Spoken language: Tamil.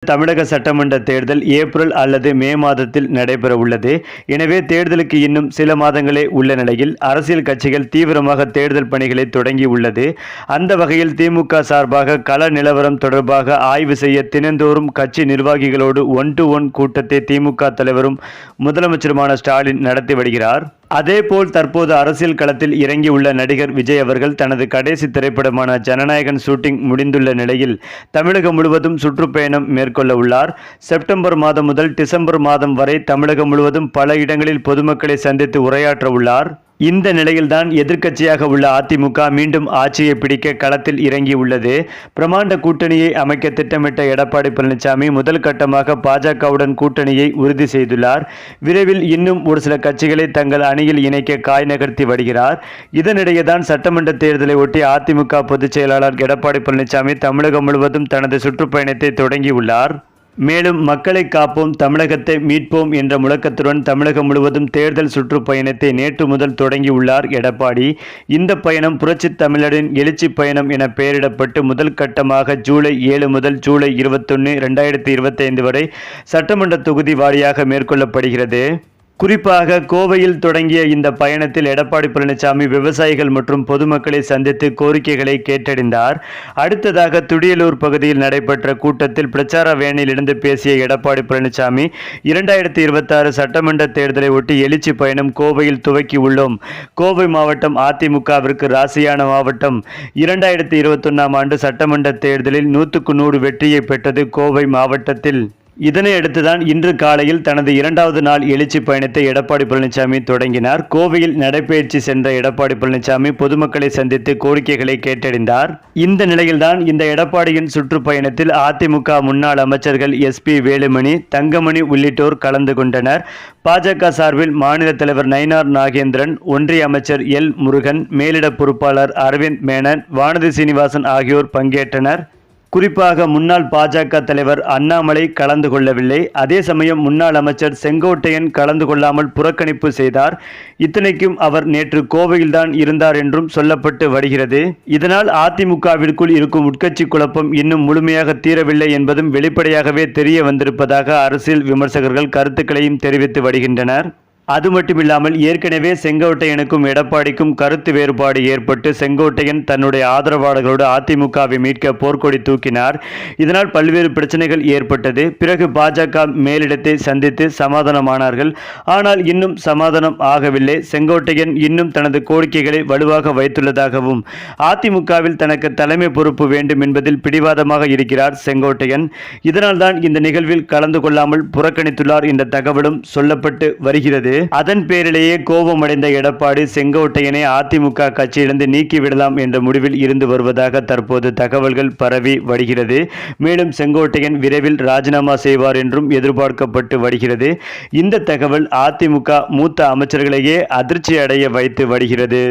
தமிழக சட்டமன்ற தேர்தல் ஏப்ரல் அல்லது மே மாதத்தில் நடைபெற உள்ளது. எனவே தேர்தலுக்கு இன்னும் சில மாதங்களே உள்ள நிலையில் அரசியல் கட்சிகள் தீவிரமாக தேர்தல் பணிகளை தொடங்கி உள்ளது. அந்த வகையில் திமுக சார்பாக கள நிலவரம் தொடர்பாக ஆய்வு செய்ய தினந்தோறும் கட்சி நிர்வாகிகளோடு 1-to-1 கூட்டத்தை திமுக தலைவரும் முதலமைச்சருமான ஸ்டாலின் நடத்தி வருகிறார். அதேபோல் தற்போது அரசியல் களத்தில் இறங்கியுள்ள நடிகர் விஜய் அவர்கள் தனது கடைசி திரைப்படமான ஜனநாயகன் ஷூட்டிங் முடிந்துள்ள நிலையில் தமிழகம் முழுவதும் சுற்றுப்பயணம் மேற்கொள்ள உள்ளார். செப்டம்பர் மாதம் முதல் டிசம்பர் மாதம் வரை தமிழகம் முழுவதும் பல இடங்களில் பொதுமக்களை சந்தித்து உரையாற்ற உள்ளார். இந்த நிலையில்தான் எதிர்க்கட்சியாக உள்ள அதிமுக மீண்டும் ஆட்சியை பிடிக்க களத்தில் இறங்கியுள்ளது. பிரமாண்ட கூட்டணியை அமைக்க திட்டமிட்ட எடப்பாடி பழனிசாமி முதல் கட்டமாக பாஜகவுடன் கூட்டணியை உறுதி செய்துள்ளார். விரைவில் இன்னும் ஒரு சில கட்சிகளை தங்கள் அணியில் இணைக்க காய் நகர்த்தி வருகிறார். இதனிடையேதான் சட்டமன்ற தேர்தலை ஒட்டி அதிமுக பொதுச் செயலாளர் எடப்பாடி பழனிசாமி தமிழகம் முழுவதும் தனது சுற்றுப்பயணத்தை தொடங்கியுள்ளார். மேலும் மக்களை காப்போம், தமிழகத்தை மீட்போம் என்ற முழக்கத்துடன் தமிழகம் முழுவதும் தேர்தல் சுற்றுப்பயணத்தை நேற்று முதல் தொடங்கியுள்ளார் எடப்பாடி. இந்த பயணம் புரட்சி தமிழரின் எழுச்சி பயணம் என பெயரிடப்பட்டு முதல் கட்டமாக ஜூலை 7 முதல் ஜூலை 21, 2025 வரை சட்டமன்ற தொகுதி வாரியாக மேற்கொள்ளப்படுகிறது. குறிப்பாக கோவையில் தொடங்கிய இந்த பயணத்தில் எடப்பாடி பழனிசாமி விவசாயிகள் மற்றும் பொதுமக்களை சந்தித்து கோரிக்கைகளை கேட்டறிந்தார். அடுத்ததாக துடியலூர் பகுதியில் நடைபெற்ற கூட்டத்தில் பிரச்சார வேனிலிருந்து பேசிய எடப்பாடி பழனிசாமி 2026 சட்டமன்ற தேர்தலை ஒட்டி எழுச்சி பயணம் கோவையில் துவக்கி உள்ளோம். கோவை மாவட்டம் அதிமுகவிற்கு ராசியான மாவட்டம். 2021ஆம் ஆண்டு சட்டமன்ற தேர்தலில் 100க்கு 100 வெற்றியை பெற்றது கோவை மாவட்டத்தில். இதனை அடுத்துதான் இன்று காலையில் தனது 2வது நாள் எழுச்சி பயணத்தை எடப்பாடி பழனிசாமி தொடங்கினார். கோவையில் நடைபயிற்சி சென்ற எடப்பாடி பழனிசாமி பொதுமக்களை சந்தித்து கோரிக்கைகளை கேட்டறிந்தார். இந்த நிலையில்தான் இந்த எடப்பாடியின் சுற்றுப்பயணத்தில் அதிமுக முன்னாள் அமைச்சர்கள் SP வேலுமணி, தங்கமணி உள்ளிட்டோர் கலந்து கொண்டனர். பாஜக சார்பில் மாநில தலைவர் நயினார் நாகேந்திரன், ஒன்றிய அமைச்சர் L முருகன், மேலிட பொறுப்பாளர் அரவிந்த் மேனன், வானதி சீனிவாசன் ஆகியோர் பங்கேற்றனர். குறிப்பாக முன்னாள் பாஜக தலைவர் அண்ணாமலை கலந்து கொள்ளவில்லை. அதே சமயம் முன்னாள் அமைச்சர் செங்கோட்டையன் கலந்து கொள்ளாமல் புறக்கணிப்பு செய்தார். இத்தனைக்கும் அவர் நேற்று கோவையில்தான் இருந்தார் என்றும் சொல்லப்பட்டு வருகிறது. இதனால் அதிமுகவிற்குள் இருக்கும் உட்கட்சி குழப்பம் இன்னும் முழுமையாக தீரவில்லை என்பதும் வெளிப்படையாகவே தெரிய வந்திருப்பதாக அரசியல் விமர்சகர்கள் கருத்துக்களையும் தெரிவித்து வருகின்றனர். அது மட்டுமில்லாமல் ஏற்கனவே செங்கோட்டையனுக்கும் எடப்பாடிக்கும் கருத்து வேறுபாடு ஏற்பட்டு செங்கோட்டையன் தன்னுடைய ஆதரவாளர்களோடு அதிமுகவை மீட்க போர்க்கொடி தூக்கினார். இதனால் பல்வேறு பிரச்சனைகள் ஏற்பட்டது. பிறகு பாஜக மேலிடத்தை சந்தித்து சமாதானமானார்கள். ஆனால் இன்னும் சமாதானம் ஆகவில்லை. செங்கோட்டையன் இன்னும் தனது கோரிக்கைகளை வலுவாக வைத்துள்ளதாகவும் அதிமுகவில் தனக்கு தலைமை பொறுப்பு வேண்டும் என்பதில் பிடிவாதமாக இருக்கிறார் செங்கோட்டையன். இதனால்தான் இந்த நிகழ்வில் கலந்து கொள்ளாமல் புறக்கணித்துள்ளார் என்ற தகவலும் சொல்லப்பட்டு வருகிறது. அதன் பேரிலேயே கோபமடைந்த எடப்பாடி செங்கோட்டையனை அதிமுக கட்சியிலிருந்து நீக்கிவிடலாம் என்ற முடிவில் இருந்து வருவதாக தற்போது தகவல்கள் பரவி வருகிறது. மேலும் செங்கோட்டையன் விரைவில் ராஜினாமா செய்வார் என்றும் எதிர்பார்க்கப்பட்டு வருகிறது. இந்த தகவல் அதிமுக மூத்த அமைச்சர்களையே அதிர்ச்சி அடைய வைத்து வருகிறது.